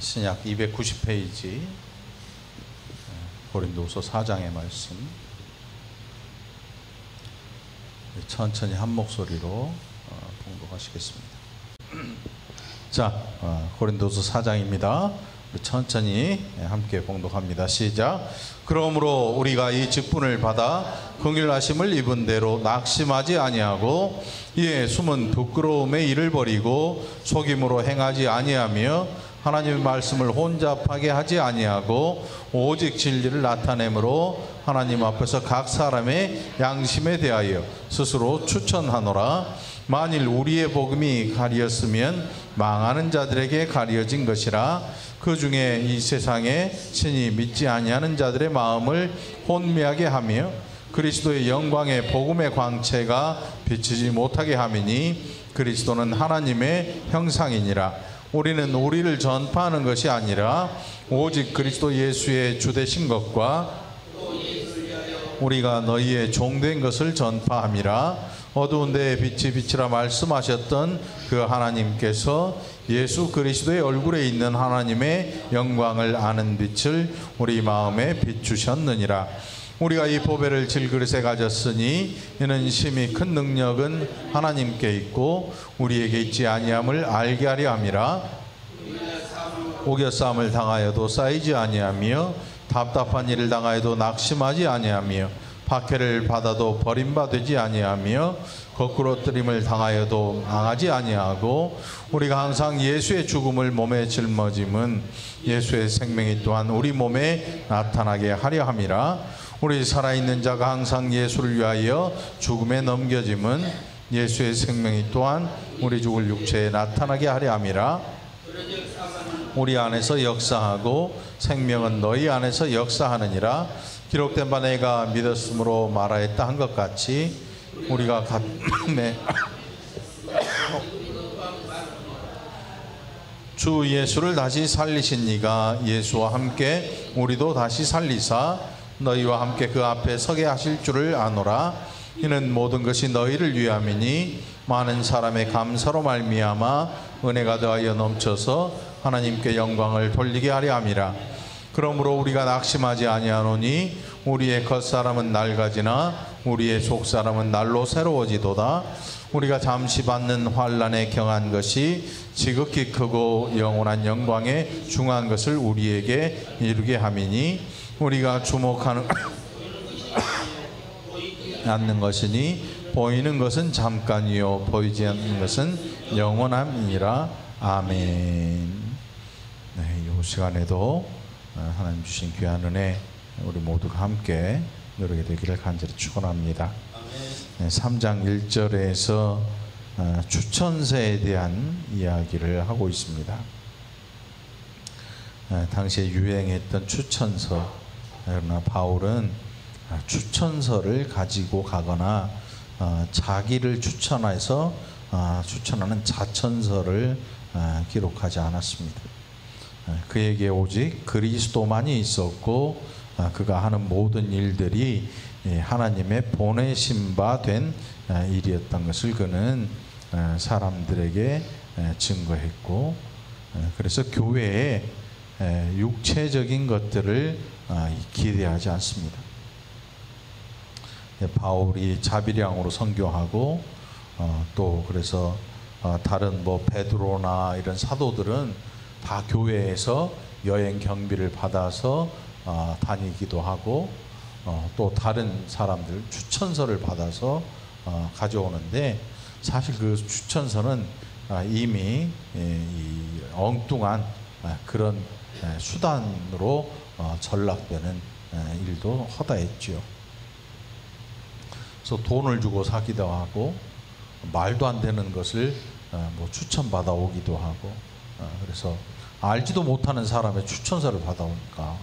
신약 290페이지 고린도후서 4장의 말씀 천천히 한 목소리로 봉독하시겠습니다. 자, 고린도후서 4장입니다. 천천히 함께 봉독합니다. 시작. 그러므로 우리가 이 직분을 받아 긍휼하심을 입은 대로 낙심하지 아니하고 이에 숨은 부끄러움의 일을 버리고 속임으로 행하지 아니하며 하나님의 말씀을 혼잡하게 하지 아니하고 오직 진리를 나타내므로 하나님 앞에서 각 사람의 양심에 대하여 스스로 추천하노라. 만일 우리의 복음이 가리었으면 망하는 자들에게 가리어진 것이라. 그 중에 이 세상에 친히 믿지 아니하는 자들의 마음을 혼미하게 하며 그리스도의 영광의 복음의 광채가 비치지 못하게 함이니 그리스도는 하나님의 형상이니라. 우리는 우리를 전파하는 것이 아니라 오직 그리스도 예수의 주되신 것과 우리가 너희의 종된 것을 전파함이라. 어두운 데에 빛이 비치라 말씀하셨던 그 하나님께서 예수 그리스도의 얼굴에 있는 하나님의 영광을 아는 빛을 우리 마음에 비추셨느니라. 우리가 이 보배를 질그릇에 가졌으니 이는 심히 큰 능력은 하나님께 있고 우리에게 있지 아니함을 알게 하려 함이라. 오겨싸움을 당하여도 쌓이지 아니하며 답답한 일을 당하여도 낙심하지 아니하며 박해를 받아도 버림받지 아니하며 거꾸로 뜨림을 당하여도 망하지 아니하고 우리가 항상 예수의 죽음을 몸에 짊어짐은 예수의 생명이 또한 우리 몸에 나타나게 하려 함이라. 우리 살아있는 자가 항상 예수를 위하여 죽음에 넘겨짐은 예수의 생명이 또한 우리 죽을 육체에 나타나게 하려 함이라. 우리 안에서 역사하고 생명은 너희 안에서 역사하느니라. 기록된 바 내가 믿었으므로 말하였다 한 것 같이 우리가 주 예수를 다시 살리신 이가 예수와 함께 우리도 다시 살리사 너희와 함께 그 앞에 서게 하실 줄을 아노라. 이는 모든 것이 너희를 위함이니 많은 사람의 감사로 말미암아 은혜가 더하여 넘쳐서 하나님께 영광을 돌리게 하려 함이라. 그러므로 우리가 낙심하지 아니하노니 우리의 겉사람은 낡아지나 우리의 속사람은 날로 새로워지도다. 우리가 잠시 받는 환난에 경한 것이 지극히 크고 영원한 영광에 중한 것을 우리에게 이루게 함이니 우리가 주목하는 않는 것이니 보이는 것은 잠깐이요 보이지 않는 것은 영원함이니라. 아멘. 네, 이 시간에도 하나님 주신 귀한 은혜 우리 모두가 함께 누리게 되기를 간절히 축원합니다. 3장 1절에서 추천서에 대한 이야기를 하고 있습니다. 당시에 유행했던 추천서, 그러나 바울은 추천서를 가지고 가거나 자기를 추천해서 추천하는 자천서를 기록하지 않았습니다. 그에게 오직 그리스도만이 있었고 그가 하는 모든 일들이 하나님의 보내신 바 된 일이었던 것을 그는 사람들에게 증거했고, 그래서 교회에 육체적인 것들을 기대하지 않습니다. 바울이 자비량으로 선교하고 또 그래서 다른 베드로나 이런 사도들은 다 교회에서 여행 경비를 받아서 다니기도 하고 또 다른 사람들 추천서를 받아서 가져오는데, 사실 그 추천서는 이미 이 엉뚱한 그런 수단으로 전락되는 일도 허다했죠. 그래서 돈을 주고 사기도 하고 말도 안 되는 것을 추천받아 오기도 하고, 그래서 알지도 못하는 사람의 추천서를 받아오니까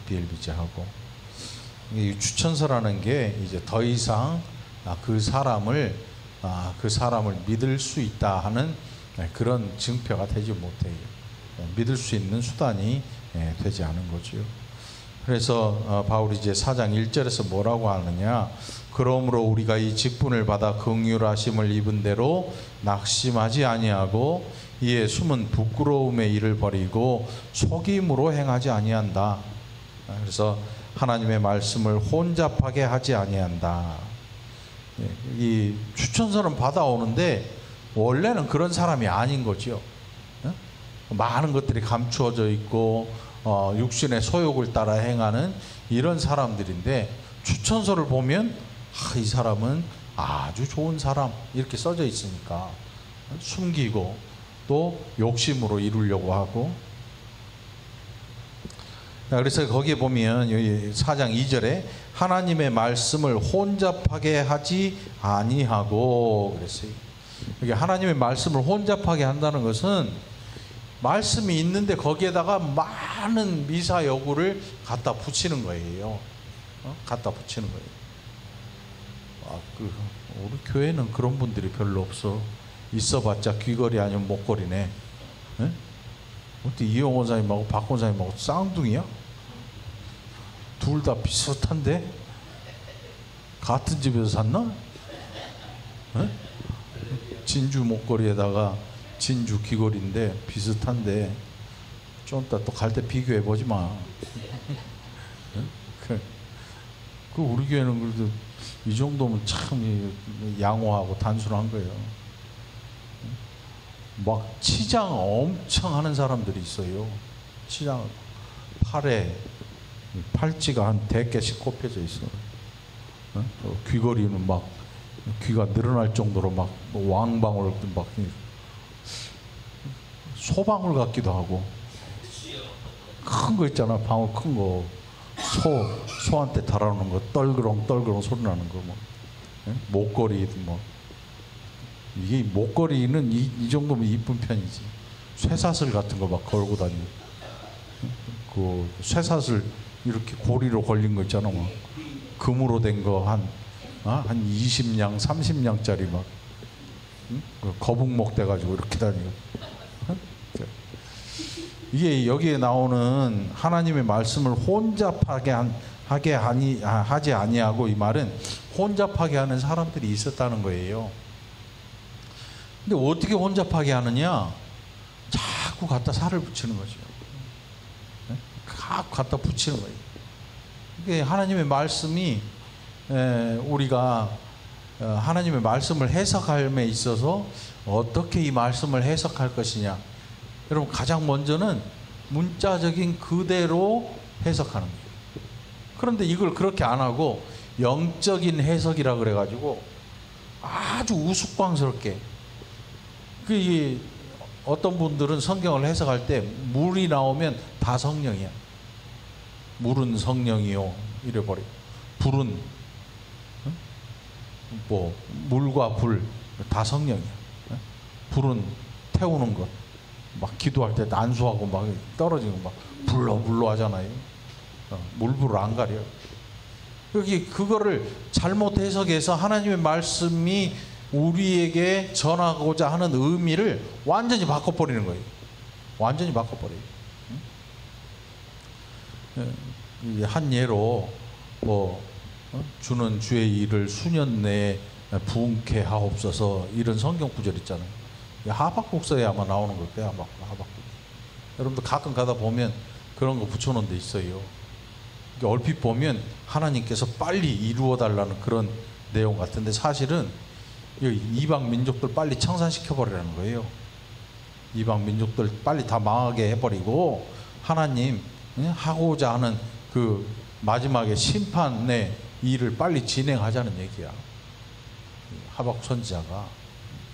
비일비재하고, 이 추천서라는 게 이제 더 이상 그 사람을 믿을 수 있다 하는 그런 증표가 되지 못해요. 믿을 수 있는 수단이 되지 않은 거죠. 그래서 바울이 이제 4장 1절에서 뭐라고 하느냐, 그러므로 우리가 이 직분을 받아 긍휼하심을 입은 대로 낙심하지 아니하고 이에 숨은 부끄러움의 일을 버리고 속임으로 행하지 아니한다. 그래서 하나님의 말씀을 혼잡하게 하지 아니한다. 이 추천서는 받아오는데 원래는 그런 사람이 아닌 거죠. 많은 것들이 감추어져 있고 육신의 소욕을 따라 행하는 이런 사람들인데, 추천서를 보면 이 사람은 아주 좋은 사람 이렇게 써져 있으니까 숨기고 또 욕심으로 이루려고 하고. 그래서 거기에 보면 여기 4장 2절에 하나님의 말씀을 혼잡하게 하지 아니하고 그랬어요. 여기 하나님의 말씀을 혼잡하게 한다는 것은 말씀이 있는데 거기에다가 많은 미사여구를 갖다 붙이는 거예요. 갖다 붙이는 거예요. 우리 교회는 그런 분들이 별로 없어. 있어봤자 귀걸이 아니면 목걸이네. 에? 어떻게 이용원 사님하고 박권 사님하고 쌍둥이야? 둘 다 비슷한데? 같은 집에서 샀나? 에? 진주 목걸이에다가 진주 귀걸이인데 비슷한데, 좀 이따 또 갈 때 비교해 보지 마. 우리 교회는 그래도 이 정도면 참 양호하고 단순한 거예요. 막 치장 엄청 하는 사람들이 있어요. 치장 팔에 팔찌가 한 100개씩 꼽혀져 있어. 귀걸이는 막 귀가 늘어날 정도로 막 왕방울 막 소방울 같기도 하고, 큰 거 있잖아, 방울 큰 거. 소한테 달아놓는 거, 떨그렁 소리 나는 거, 뭐. 목걸이, 뭐. 이게 목걸이는 이 정도면 이쁜 편이지. 쇠사슬 같은 거 막 걸고 다니고. 그 쇠사슬 이렇게 고리로 걸린 거 있잖아, 막. 금으로 된 거 한 20냥, 30냥짜리 막. 거북목 돼가지고 이렇게 다니고. 이게 여기에 나오는 하나님의 말씀을 혼잡하게 하지 아니하고, 이 말은 혼잡하게 하는 사람들이 있었다는 거예요. 근데 어떻게 혼잡하게 하느냐? 자꾸 갖다 살을 붙이는 거죠. 자꾸 갖다 붙이는 거예요. 이게 하나님의 말씀이 우리가 하나님의 말씀을 해석함에 있어서 어떻게 이 말씀을 해석할 것이냐. 여러분, 가장 먼저는 문자적인 그대로 해석하는 거예요. 그런데 이걸 그렇게 안 하고 영적인 해석이라 그래가지고 아주 우스꽝스럽게, 어떤 분들은 성경을 해석할 때 물이 나오면 다 성령이야. 물은 성령이요 이래버리고, 불은 뭐 물과 불 다 성령이야. 불은 태우는 것, 막 기도할 때 난수하고 막 떨어지고 막 불러 하잖아요. 물불을 안 가려. 여기 그거를 잘못 해석해서 하나님의 말씀이 우리에게 전하고자 하는 의미를 완전히 바꿔버리는 거예요. 완전히 바꿔버려요. 한 예로 주는 주의 일을 수년 내에 부흥케 하옵소서, 이런 성경 구절 있잖아요. 하박국서에 아마 나오는 걸 거예요. 하박국. 여러분들 가끔 가다 보면 그런 거 붙여놓은 데 있어요. 얼핏 보면 하나님께서 빨리 이루어 달라는 그런 내용 같은데, 사실은 이방 민족들 빨리 청산시켜 버리라는 거예요. 이방 민족들 빨리 다 망하게 해버리고 하나님 하고자 하는 그 마지막에 심판의 일을 빨리 진행하자는 얘기야. 하박국 선지자가.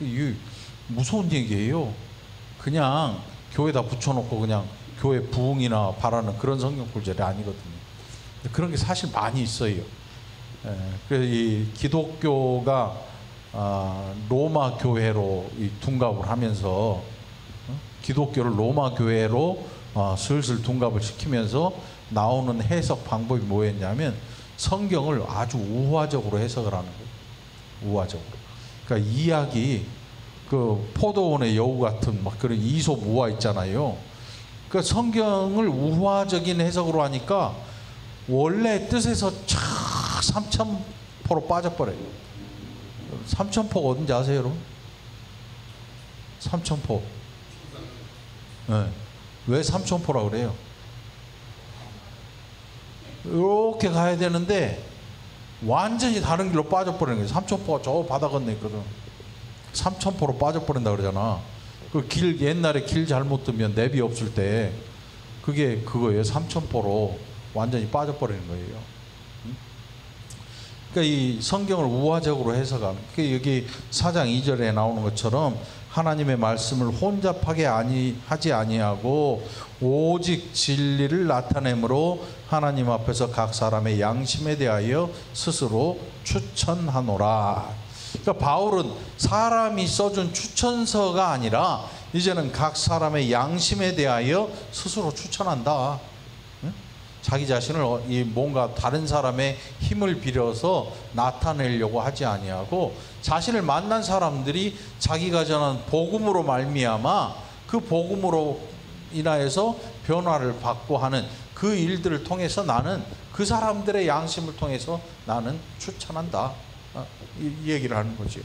이게 무서운 얘기예요. 그냥 교회에다 붙여놓고 그냥 교회 부흥이나 바라는 그런 성경 구절이 아니거든요. 그런 게 사실 많이 있어요. 그래서 이 기독교가 로마 교회로 둔갑을 하면서, 기독교를 로마 교회로 슬슬 둔갑을 시키면서 나오는 해석 방법이 뭐였냐면, 성경을 아주 우화적으로 해석을 하는 거예요. 우화적으로. 그러니까 이야기, 그 포도원의 여우 같은 막 그런 이솝 우화 있잖아요. 그러니까 성경을 우화적인 해석으로 하니까 원래 뜻에서 쫙 삼천포로 빠져버려요. 삼천포가 어딘지 아세요, 여러분? 삼천포. 네. 왜 삼천포라 그래요? 이렇게 가야 되는데 완전히 다른 길로 빠져버리는 거예요. 삼천포가 저 바다 건너 있거든. 삼천포로 빠져버린다 그러잖아. 그 길, 옛날에 길 잘못 뜨면 내비 없을 때 그게 그거예요. 삼천포로 완전히 빠져버리는 거예요. 그러니까 이 성경을 우화적으로 해석하면, 여기 4장 2절에 나오는 것처럼 하나님의 말씀을 혼잡하게 하지 아니하고 오직 진리를 나타내므로 하나님 앞에서 각 사람의 양심에 대하여 스스로 추천하노라. 그러니까 바울은 사람이 써준 추천서가 아니라 이제는 각 사람의 양심에 대하여 스스로 추천한다. 자기 자신을 뭔가 다른 사람의 힘을 빌어서 나타내려고 하지 아니하고 자신을 만난 사람들이 자기가 전한 복음으로 말미암아 그 복음으로 인하여서 변화를 받고 하는 그 일들을 통해서 나는 그 사람들의 양심을 통해서 나는 추천한다. 이 얘기를 하는 거죠.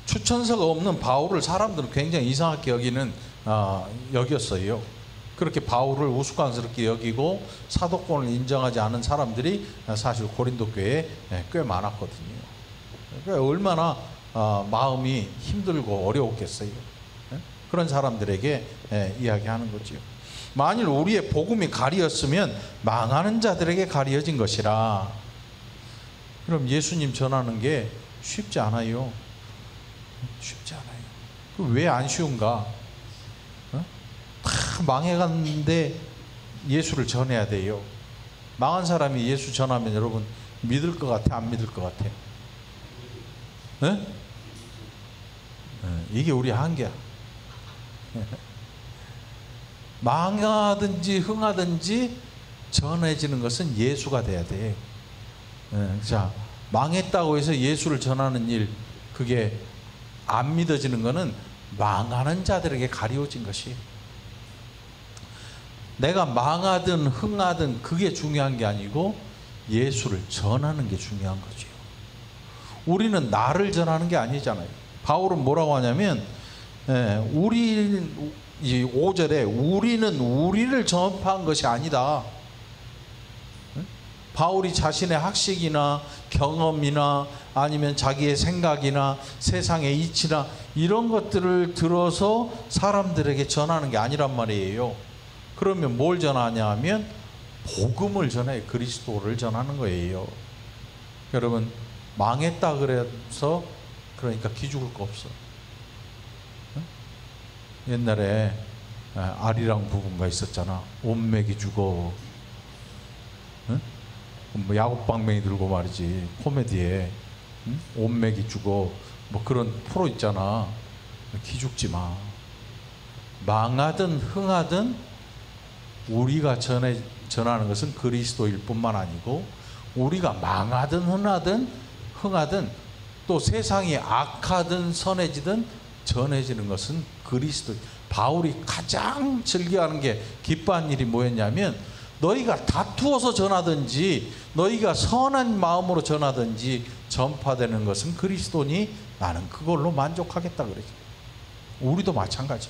추천서가 없는 바울을 사람들은 굉장히 이상하게 여겼어요. 그렇게 바울을 우스꽝스럽게 여기고 사도권을 인정하지 않은 사람들이 사실 고린도 교회에 꽤 많았거든요. 그러니까 얼마나 마음이 힘들고 어려웠겠어요. 그런 사람들에게 이야기하는 거죠. 만일 우리의 복음이 가리었으면 망하는 자들에게 가리어진 것이라. 그럼 예수님 전하는 게 쉽지 않아요. 쉽지 않아요. 왜 안 쉬운가? 다 망해갔는데 예수를 전해야 돼요. 망한 사람이 예수 전하면 여러분 믿을 것 같아? 안 믿을 것 같아? 네? 이게 우리 한계야. 망하든지 흥하든지 전해지는 것은 예수가 돼야 돼. 자, 망했다고 해서 예수를 전하는 일, 그게 안 믿어지는 것은 망하는 자들에게 가리워진 것이. 내가 망하든 흥하든 그게 중요한 게 아니고 예수를 전하는 게 중요한 거죠. 우리는 나를 전하는 게 아니잖아요. 바울은 뭐라고 하냐면 우리 5절에 우리는 우리를 전파한 것이 아니다. 바울이 자신의 학식이나 경험이나 아니면 자기의 생각이나 세상의 이치나 이런 것들을 들어서 사람들에게 전하는 게 아니란 말이에요. 그러면 뭘 전하냐 하면 복음을 전해, 그리스도를 전하는 거예요. 여러분, 망했다 그래서 그러니까 기죽을 거 없어. 옛날에 아리랑 부부가 있었잖아. 온맥이 죽어. 뭐 야구방망이 들고 말이지, 코미디에 온맥이 죽어, 뭐 그런 프로 있잖아. 기죽지 마. 망하든 흥하든 우리가 전하는 것은 그리스도일 뿐만 아니고, 우리가 망하든 흥하든 또 세상이 악하든 선해지든 전해지는 것은 그리스도. 바울이 가장 즐겨하는 게, 기뻐하는 일이 뭐였냐면, 너희가 다투어서 전하든지 너희가 선한 마음으로 전하든지 전파되는 것은 그리스도니 나는 그걸로 만족하겠다 그러죠. 우리도 마찬가지.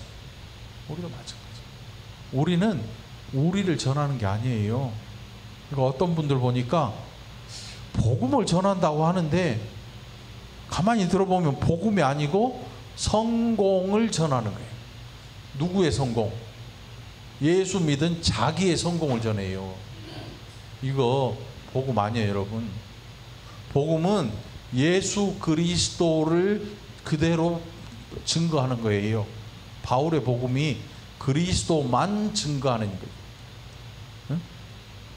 우리는 우리를 전하는 게 아니에요. 그러니까 어떤 분들 보니까 복음을 전한다고 하는데 가만히 들어보면 복음이 아니고 성공을 전하는 거예요. 누구의 성공? 예수 믿은 자기의 성공을 전해요. 이거 복음 아니에요, 여러분. 복음은 예수 그리스도를 그대로 증거하는 거예요. 바울의 복음이 그리스도만 증거하는 거예요.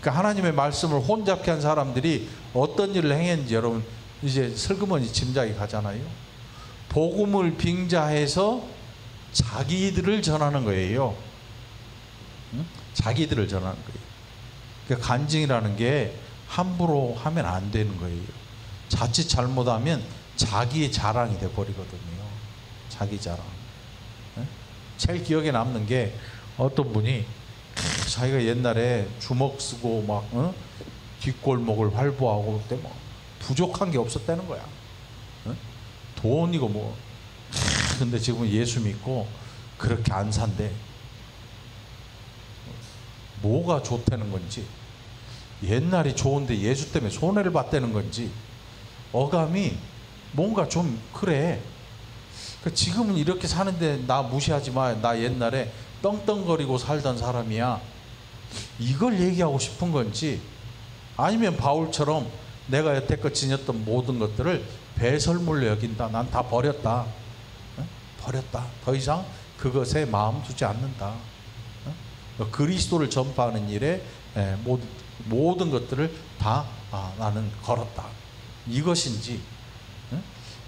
그러니까 하나님의 말씀을 혼잡게 한 사람들이 어떤 일을 행했는지 여러분 이제 슬그머니 짐작이 가잖아요. 복음을 빙자해서 자기들을 전하는 거예요. 자기들을 전하는 거예요. 그러니까 간증이라는 게 함부로 하면 안 되는 거예요. 자칫 잘못하면 자기의 자랑이 돼버리거든요. 자기 자랑. 제일 기억에 남는 게 어떤 분이 자기가 옛날에 주먹 쓰고 막 뒷골목을 활보하고 그때 뭐 부족한 게 없었다는 거야. 돈이고 뭐. 근데 지금 예수 믿고 그렇게 안 산대. 뭐가 좋다는 건지, 옛날이 좋은데 예수 때문에 손해를 봤다는 건지, 어감이 뭔가 좀 그래. 지금은 이렇게 사는데 나 무시하지 마. 나 옛날에 떵떵거리고 살던 사람이야. 이걸 얘기하고 싶은 건지, 아니면 바울처럼 내가 여태껏 지녔던 모든 것들을 배설물로 여긴다. 난 다 버렸다. 버렸다. 더 이상 그것에 마음 두지 않는다. 그리스도를 전파하는 일에 모든 것들을 다 나는 걸었다. 이것인지,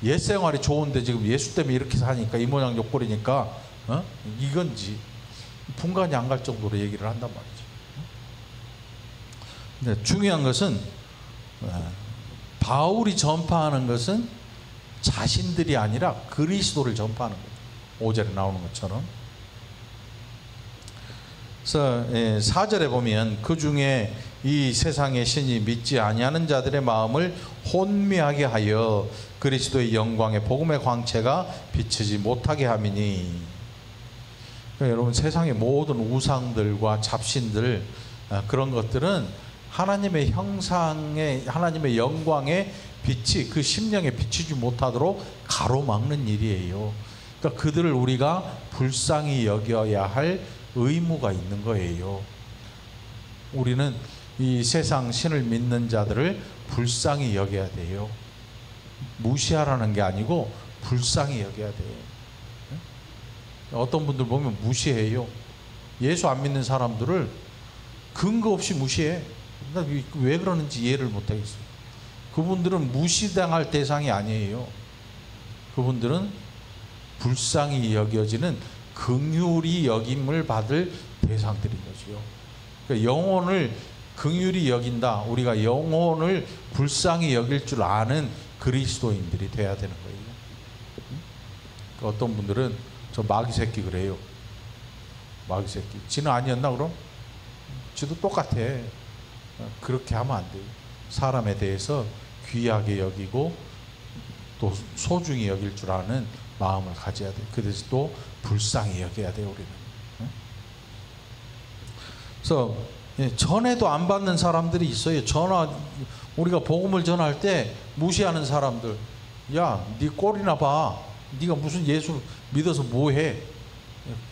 옛 생활이 좋은데 지금 예수 때문에 이렇게 사니까 이 모양 욕거리니까 이건지 분간이 안 갈 정도로 얘기를 한단 말이죠. 근데 중요한 것은 바울이 전파하는 것은 자신들이 아니라 그리스도를 전파하는 거죠. 5절에 나오는 것처럼. 그래서 4절에 보면 그 중에 이 세상의 신이 믿지 아니하는 자들의 마음을 혼미하게 하여 그리스도의 영광의 복음의 광채가 비치지 못하게 함이니. 그러니까 여러분, 세상의 모든 우상들과 잡신들, 그런 것들은 하나님의 형상의, 하나님의 영광의 빛이 그 심령에 비치지 못하도록 가로막는 일이에요. 그러니까 그들을 우리가 불쌍히 여겨야 할 의무가 있는 거예요. 우리는 이 세상 신을 믿는 자들을 불쌍히 여겨야 돼요. 무시하라는 게 아니고 불쌍히 여겨야 돼요. 어떤 분들 보면 무시해요. 예수 안 믿는 사람들을 근거 없이 무시해. 왜 그러는지 이해를 못하겠어요. 그분들은 무시당할 대상이 아니에요. 그분들은 불쌍히 여겨지는 긍휼히 여김을 받을 대상들인 거죠. 그러니까 영혼을 긍휼히 여긴다. 우리가 영혼을 불쌍히 여길 줄 아는 그리스도인들이 돼야 되는 거예요. 그러니까 어떤 분들은 저 마귀 새끼 그래요. 마귀 새끼. 지는 아니었나 그럼? 지도 똑같아. 그렇게 하면 안 돼요. 사람에 대해서 귀하게 여기고 또 소중히 여길 줄 아는 마음을 가져야 돼요. 그래서 또 불쌍히 여겨야 돼요, 우리는. 그래서 전에도 안 받는 사람들이 있어요. 우리가 복음을 전할 때 무시하는 사람들. 야, 네 꼴이나 봐. 네가 무슨 예수 믿어서 뭐해?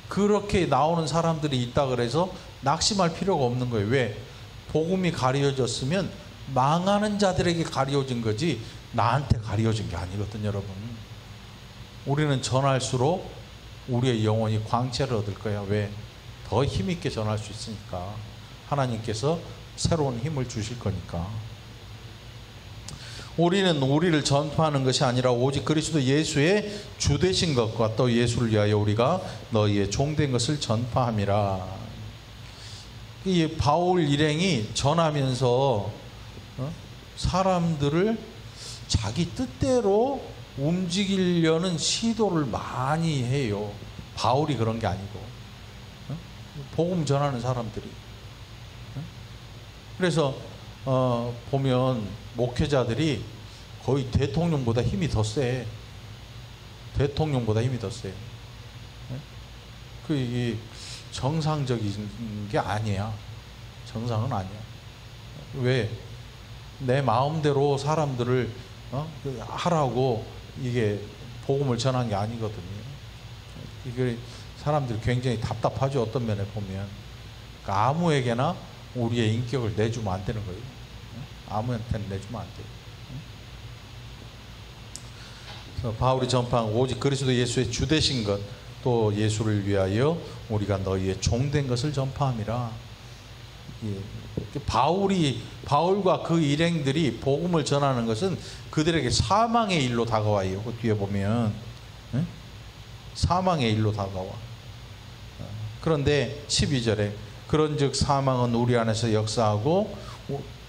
그렇게 나오는 사람들이 있다 그래서 낙심할 필요가 없는 거예요. 왜? 복음이 가려졌으면 망하는 자들에게 가려진 거지 나한테 가려진 게 아니거든, 여러분. 우리는 전할수록 우리의 영혼이 광채를 얻을 거야. 왜? 더 힘있게 전할 수 있으니까. 하나님께서 새로운 힘을 주실 거니까. 우리는 우리를 전파하는 것이 아니라 오직 그리스도 예수의 주 되신 것과 또 예수를 위하여 우리가 너희의 종된 것을 전파함이라. 이 바울 일행이 전하면서 사람들을 자기 뜻대로 움직이려는 시도를 많이 해요. 바울이 그런 게 아니고 복음 전하는 사람들이. 그래서 보면 목회자들이 거의 대통령보다 힘이 더 세. 대통령보다 힘이 더 세. 이게 정상적인 게 아니야. 정상은 아니야. 왜? 내 마음대로 사람들을 하라고 이게 복음을 전한 게 아니거든요. 이게 사람들이 굉장히 답답하죠. 어떤 면에 보면. 그러니까 아무에게나 우리의 인격을 내주면 안 되는 거예요. 아무한테는 내주면 안 돼요. 그래서 바울이 전파한 오직 그리스도 예수의 주 되신 것, 또 예수를 위하여 우리가 너희의 종된 것을 전파함이라. 바울과 그 일행들이 복음을 전하는 것은 그들에게 사망의 일로 다가와요. 그 뒤에 보면 사망의 일로 다가와. 그런데 12절에 그런즉 사망은 우리 안에서 역사하고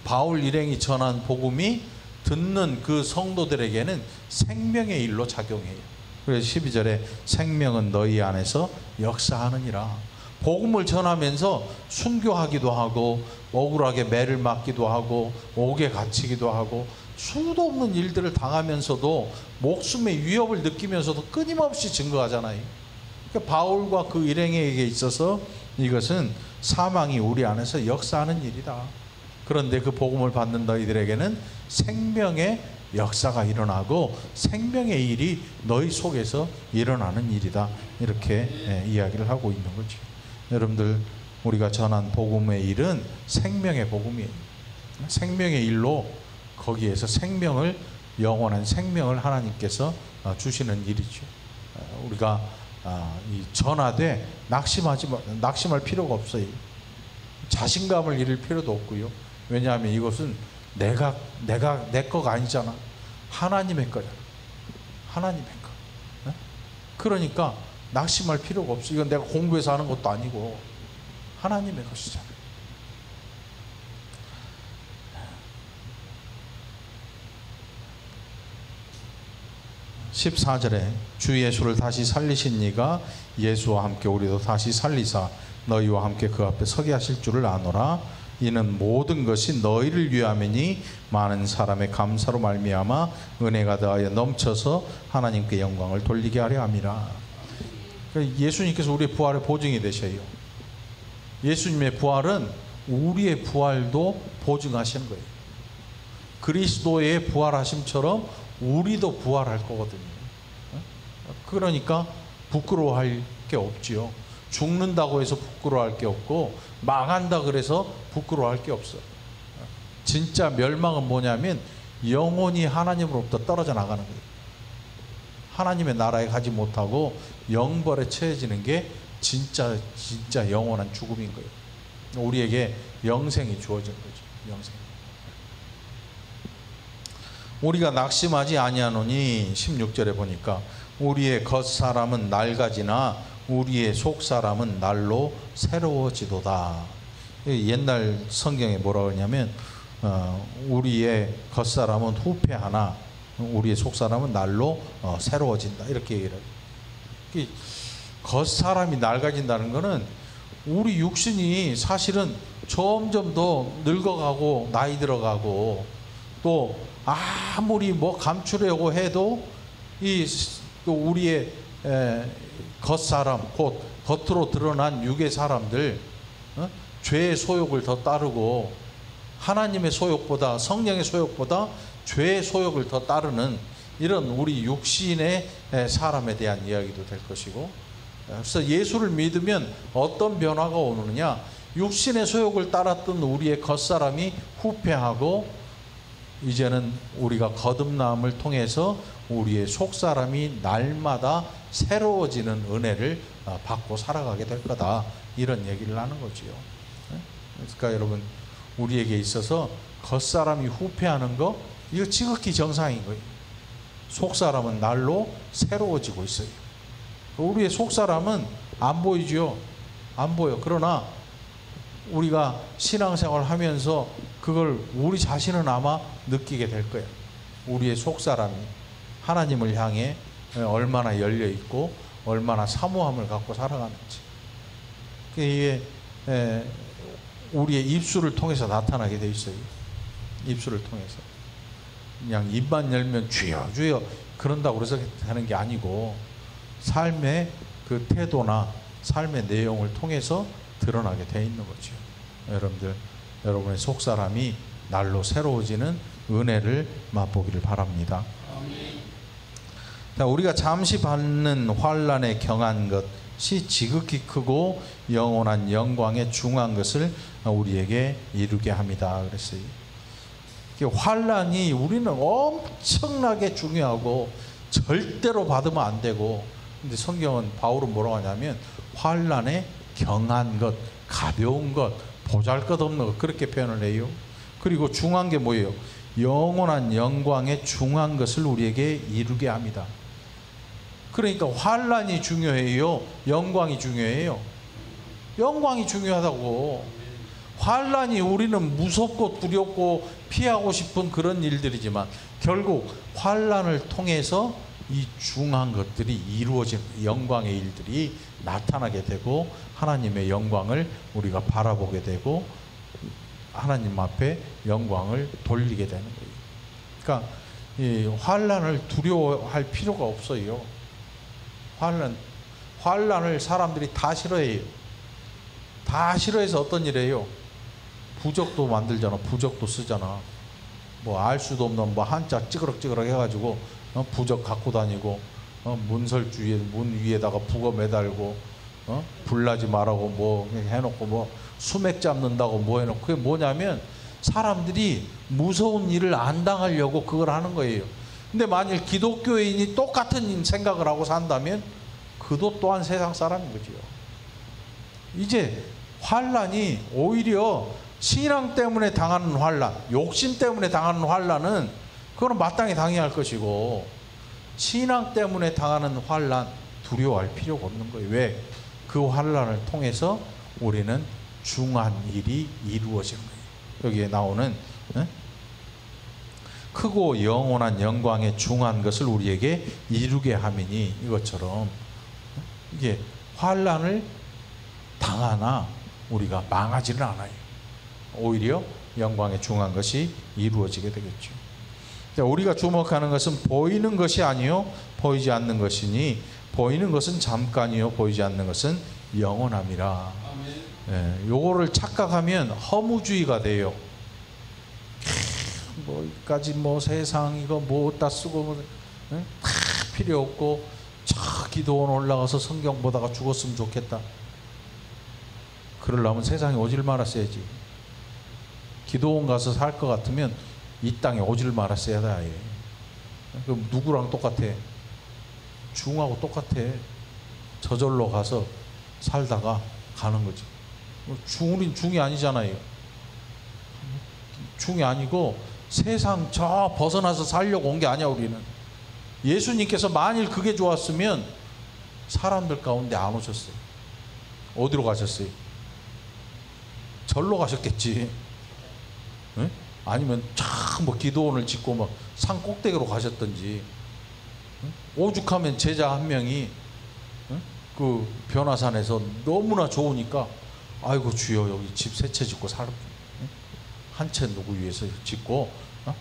바울 일행이 전한 복음이 듣는 그 성도들에게는 생명의 일로 작용해요. 그래서 12절에 생명은 너희 안에서 역사하느니라. 복음을 전하면서 순교하기도 하고 억울하게 매를 맞기도 하고 옥에 갇히기도 하고 수도 없는 일들을 당하면서도 목숨의 위협을 느끼면서도 끊임없이 증거하잖아요. 그러니까 바울과 그 일행에게 있어서 이것은 사망이 우리 안에서 역사하는 일이다. 그런데 그 복음을 받는 너희들에게는 생명의 역사가 일어나고 생명의 일이 너희 속에서 일어나는 일이다. 이렇게 이야기를 하고 있는 거죠. 여러분들, 우리가 전한 복음의 일은 생명의 복음이에요. 생명의 일로 거기에서 생명을, 영원한 생명을 하나님께서 주시는 일이죠. 우리가 이 전하되 낙심할 필요가 없어요. 자신감을 잃을 필요도 없고요. 왜냐하면 이것은 내 거가 아니잖아. 하나님의 거잖아. 하나님의 거. 그러니까 낙심할 필요가 없어. 이건 내가 공부해서 하는 것도 아니고 하나님의 것이잖아. 14절에 주 예수를 다시 살리신 이가 예수와 함께 우리도 다시 살리사 너희와 함께 그 앞에 서게 하실 줄을 아노라. 이는 모든 것이 너희를 위함이니 많은 사람의 감사로 말미암아 은혜가 더하여 넘쳐서 하나님께 영광을 돌리게 하려 함이라. 예수님께서 우리의 부활의 보증이 되셔요. 예수님의 부활은 우리의 부활도 보증하시는 거예요. 그리스도의 부활하심처럼 우리도 부활할 거거든요. 그러니까 부끄러워할 게 없지요. 죽는다고 해서 부끄러워할 게 없고 망한다 그래서 부끄러워할 게 없어요. 진짜 멸망은 뭐냐면 영혼이 하나님으로부터 떨어져 나가는 거예요. 하나님의 나라에 가지 못하고 영벌에 처해지는 게 진짜 영원한 죽음인 거예요. 우리에게 영생이 주어진 거죠. 영생. 우리가 낙심하지 아니하노니 16절에 보니까 우리의 겉사람은 낡아지나 우리의 속사람은 날로 새로워지도다. 옛날 성경에 뭐라고 하냐면 우리의 겉사람은 후패하나 우리의 속사람은 날로 새로워진다. 이렇게 얘기를 해요. 겉사람이 낡아진다는 것은 우리 육신이 사실은 점점 더 늙어가고 나이 들어가고 또 아무리 뭐 감추려고 해도 또 우리의 겉사람, 곧 겉으로 드러난 육의 사람들, 죄의 소욕을 더 따르고 하나님의 소욕보다, 성령의 소욕보다 죄의 소욕을 더 따르는 이런 우리 육신의 사람에 대한 이야기도 될 것이고, 그래서 예수를 믿으면 어떤 변화가 오느냐, 육신의 소욕을 따랐던 우리의 겉사람이 후패하고 이제는 우리가 거듭남을 통해서 우리의 속사람이 날마다 새로워지는 은혜를 받고 살아가게 될 거다. 이런 얘기를 하는 거지요. 그러니까 여러분, 우리에게 있어서 겉사람이 후패하는 거, 이거 지극히 정상인 거예요. 속사람은 날로 새로워지고 있어요. 우리의 속사람은 안 보이죠. 안 보여. 그러나 우리가 신앙생활 하면서 그걸 우리 자신은 아마 느끼게 될 거예요. 우리의 속사람이 하나님을 향해 얼마나 열려 있고 얼마나 사모함을 갖고 살아가는지. 이게 우리의 입술을 통해서 나타나게 돼 있어요. 입술을 통해서. 그냥 입만 열면 주여 주여 그런다고 그래서 하는 게 아니고 삶의 그 태도나 삶의 내용을 통해서 드러나게 돼 있는 거죠. 여러분들, 여러분의 속사람이 날로 새로워지는 은혜를 맛보기를 바랍니다. 자, 우리가 잠시 받는 환난에 경한 것이 지극히 크고 영원한 영광에 중한 것을 우리에게 이루게 합니다. 그랬어요. 환난이 우리는 엄청나게 중요하고 절대로 받으면 안 되고, 근데 성경은 바울은 뭐라고 하냐면 환난에 경한 것, 가벼운 것, 보잘것없는 것, 그렇게 표현을 해요. 그리고 중한 게 뭐예요? 영원한 영광에 중한 것을 우리에게 이루게 합니다. 그러니까 환난이 중요해요? 영광이 중요해요? 영광이 중요하다고. 환난이 우리는 무섭고 두렵고 피하고 싶은 그런 일들이지만 결국 환난을 통해서 이 중한 것들이 이루어진 영광의 일들이 나타나게 되고 하나님의 영광을 우리가 바라보게 되고 하나님 앞에 영광을 돌리게 되는 거예요. 그러니까 이 환난을 두려워할 필요가 없어요. 환난을 사람들이 다 싫어해요. 다 싫어해서 어떤 일이에요? 부적도 만들잖아. 부적도 쓰잖아. 뭐 알 수도 없는 뭐 한자 찌그럭찌그럭 해가지고 부적 갖고 다니고 문설 주위에 문 위에다가 북어 매달고 불나지 말라고 뭐 해놓고 뭐 수맥 잡는다고 뭐 해놓고 그게 뭐냐면 사람들이 무서운 일을 안 당하려고 그걸 하는 거예요. 근데 만일 기독교인이 똑같은 생각을 하고 산다면 그도 또한 세상 사람인 거지요. 이제 환난이 오히려 신앙 때문에 당하는 환난, 욕심 때문에 당하는 환난은 그거는 마땅히 당해야 할 것이고, 신앙 때문에 당하는 환난 두려워할 필요가 없는 거예요. 왜? 그 환난을 통해서 우리는 중한 일이 이루어진 거예요. 여기에 나오는 크고 영원한 영광의 중한 것을 우리에게 이루게 함이니, 이것처럼 이게 환난을 당하나 우리가 망하지는 않아요. 오히려 영광의 중한 것이 이루어지게 되겠죠. 우리가 주목하는 것은 보이는 것이 아니요 보이지 않는 것이니, 보이는 것은 잠깐이요 보이지 않는 것은 영원함이라. 요거를 착각하면 허무주의가 돼요. 뭐까지 뭐 세상 이거 뭐 어디다 쓰고 다 필요 없고 저 기도원 올라가서 성경 보다가 죽었으면 좋겠다. 그러려면 세상에 오질 말았어야지. 기도원 가서 살 것 같으면 이 땅에 오질 말았어야 돼. 아예. 그럼 누구랑 똑같아? 중하고 똑같아. 저절로 가서 살다가 가는 거지. 우린 중이 아니잖아요. 중이 아니고 세상 저 벗어나서 살려고 온 게 아니야. 우리는 예수님께서 만일 그게 좋았으면 사람들 가운데 안 오셨어요. 어디로 가셨어요? 절로 가셨겠지. 네? 아니면 참 뭐 기도원을 짓고 막 산 꼭대기로 가셨던지. 오죽하면 제자 한 명이 그 변화산에서 너무나 좋으니까 아이고 주여 여기 집 세 채 짓고 살 한 채 누구 위해서 짓고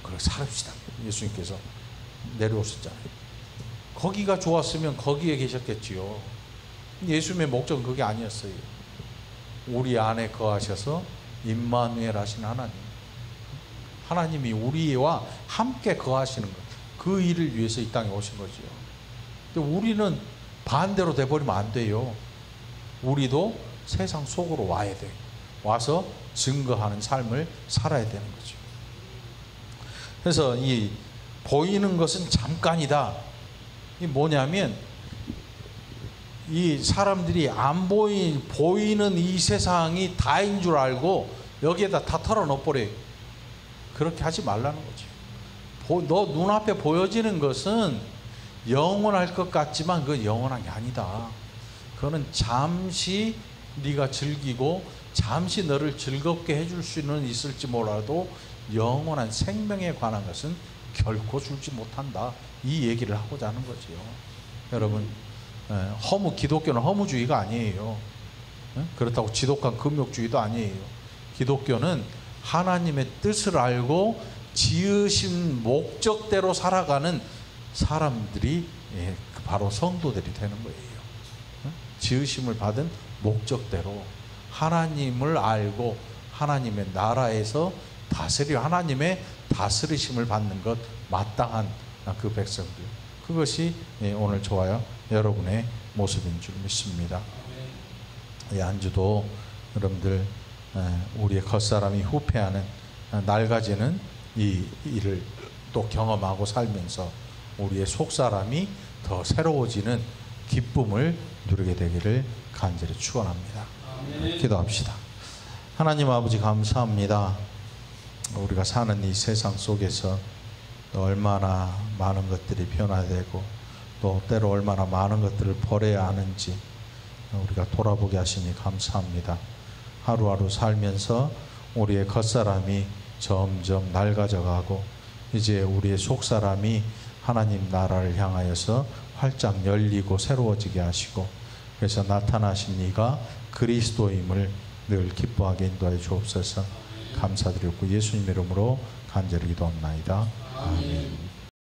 그래 살읍시다. 예수님께서 내려오셨잖아요. 거기가 좋았으면 거기에 계셨겠지요. 예수님의 목적은 그게 아니었어요. 우리 안에 거하셔서 임마누엘 하신 하나님, 하나님이 우리와 함께 거하시는 것, 그 일을 위해서 이 땅에 오신 거죠. 근데 우리는 반대로 돼버리면 안 돼요. 우리도 세상 속으로 와야 돼. 와서 증거하는 삶을 살아야 되는 거죠. 그래서 이 보이는 것은 잠깐이다. 이 뭐냐면 이 사람들이 안 보이는 이 세상이 다인 줄 알고 여기에다 다 털어넣어버려요. 그렇게 하지 말라는 거죠. 너 눈앞에 보여지는 것은 영원할 것 같지만 그건 영원한 게 아니다. 그거는 잠시 네가 즐기고 잠시 너를 즐겁게 해줄 수는 있을지 몰라도 영원한 생명에 관한 것은 결코 줄지 못한다. 이 얘기를 하고자 하는 거지요. 여러분, 기독교는 허무주의가 아니에요. 그렇다고 지독한 금욕주의도 아니에요. 기독교는 하나님의 뜻을 알고 지으신 목적대로 살아가는 사람들이 바로 성도들이 되는 거예요. 지으심을 받은 목적대로 하나님을 알고 하나님의 나라에서 하나님의 다스리심을 받는 것, 마땅한 그 백성들, 그것이 오늘 저와 여러분의 모습인 줄 믿습니다. 이 한 주도 여러분들 우리의 겉사람이 후패하는 낡아지는 이 일을 또 경험하고 살면서 우리의 속사람이 더 새로워지는 기쁨을 누리게 되기를 간절히 축원합니다. 기도합시다. 하나님 아버지 감사합니다. 우리가 사는 이 세상 속에서 얼마나 많은 것들이 변화되고 또 때로 얼마나 많은 것들을 버려야 하는지 우리가 돌아보게 하시니 감사합니다. 하루하루 살면서 우리의 겉사람이 점점 낡아져 가고 이제 우리의 속사람이 하나님 나라를 향하여서 활짝 열리고 새로워지게 하시고, 그래서 나타나신 이가 그리스도임을 늘 기뻐하게 인도하여 주옵소서. 감사드리고 예수님 이름으로 간절히 기도합나이다. 아멘.